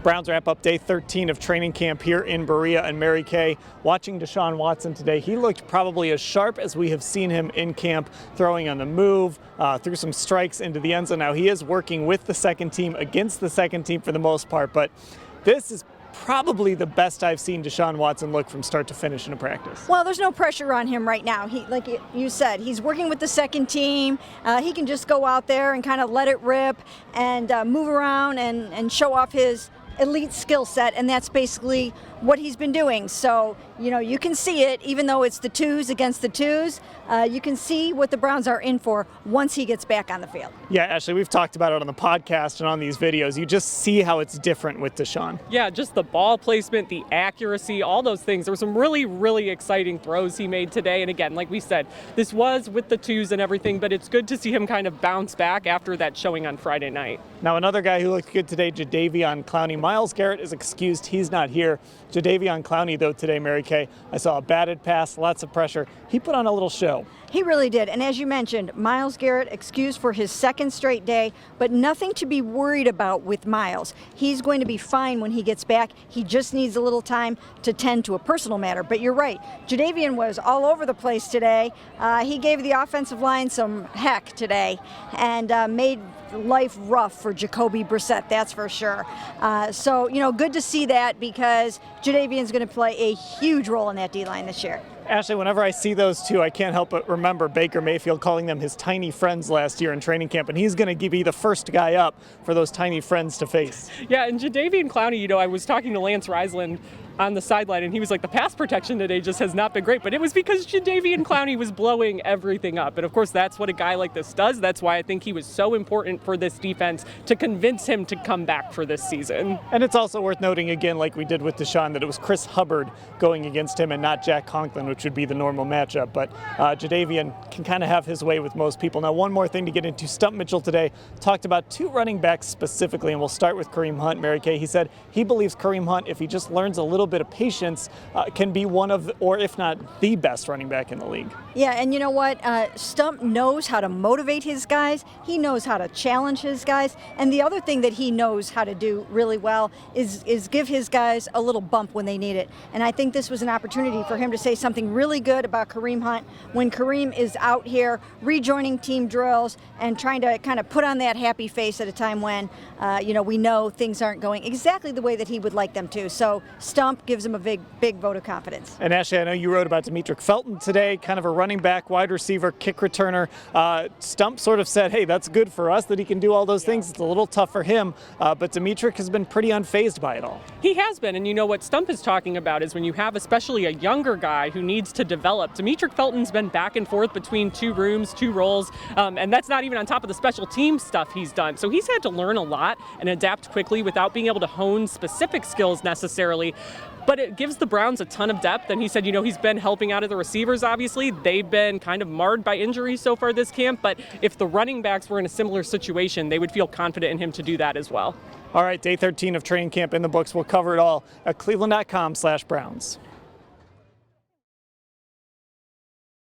Browns wrap up day 13 of training camp here in Berea and Mary Kay. Watching Deshaun Watson today, he looked probably as sharp as we have seen him in camp, throwing on the move, threw some strikes into the end zone. Now he is working with the second team, against the second team for the most part, but this is probably the best I've seen Deshaun Watson look from start to finish in a practice. Well, there's no pressure on him right now. He, like you said, he's working with the second team. He can just go out there and kind of let it rip and move around and show off his elite skill set, and that's basically what he's been doing. So, you know, you can see it, even though it's the twos against the twos, you can see what the Browns are in for once he gets back on the field. Yeah, Ashley, we've talked about it on the podcast and on these videos. You just see how it's different with Deshaun. Yeah, just the ball placement, the accuracy, all those things. There were some really, really exciting throws he made today. And again, like we said, this was with the twos and everything, but it's good to see him kind of bounce back after that showing on Friday night. Now, another guy who looked good today, Jadeveon Clowney. Myles Garrett is excused. He's not here. Jadeveon Clowney, though, today, Mary Kay, I saw a batted pass, lots of pressure. He put on a little show. He really did. And as you mentioned, Myles Garrett excused for his second straight day, but nothing to be worried about with Myles. He's going to be fine when he gets back. He just needs a little time to tend to a personal matter. But you're right. Jadeveon was all over the place today. He gave the offensive line some heck today and made life rough for Jacoby Brissett, that's for sure. So, you know, good to see that because Jadeveon's going to play a huge role in that D-line this year. Ashley, whenever I see those two, I can't help but remember Baker Mayfield calling them his tiny friends last year in training camp, and he's going to be the first guy up for those tiny friends to face. Yeah, and Jadeveon Clowney, you know, I was talking to Lance Reisland on the sideline, and he was like, the pass protection today just has not been great, but it was because Jadeveon Clowney was blowing everything up. And of course, that's what a guy like this does. That's why I think he was so important for this defense to convince him to come back for this season. And it's also worth noting again, like we did with Deshaun, that it was Chris Hubbard going against him and not Jack Conklin, which would be the normal matchup. But Jadeveon can kind of have his way with most people. Now, one more thing to get into. Stump Mitchell today talked about two running backs specifically, and we'll start with Kareem Hunt. Mary Kay, he said he believes Kareem Hunt, if he just learns a little bit of patience, can be one of, or if not the best running back in the league. Yeah, and you know what? Stump knows how to motivate his guys. He knows how to challenge his guys. And the other thing that he knows how to do really well is give his guys a little bump when they need it. And I think this was an opportunity for him to say something really good about Kareem Hunt when Kareem is out here rejoining team drills and trying to kind of put on that happy face at a time when, you know, we know things aren't going exactly the way that he would like them to. So Stump gives him a big vote of confidence. And Ashley, I know you wrote about Demetric Felton today, kind of a running back, wide receiver, kick returner. Stump sort of said, hey, that's good for us that he can do all those things. It's a little tough for him, but Demetric has been pretty unfazed by it all. He has been, and you know what Stump is talking about is when you have especially a younger guy who needs to develop. Demetric Felton's been back and forth between two rooms, two roles, and that's not even on top of the special team stuff he's done. So he's had to learn a lot and adapt quickly without being able to hone specific skills necessarily. But it gives the Browns a ton of depth, and he said, you know, he's been helping out of the receivers, obviously. They've been kind of marred by injuries so far this camp, but if the running backs were in a similar situation, they would feel confident in him to do that as well. All right, day 13 of training camp in the books. We'll cover it all at cleveland.com/Browns.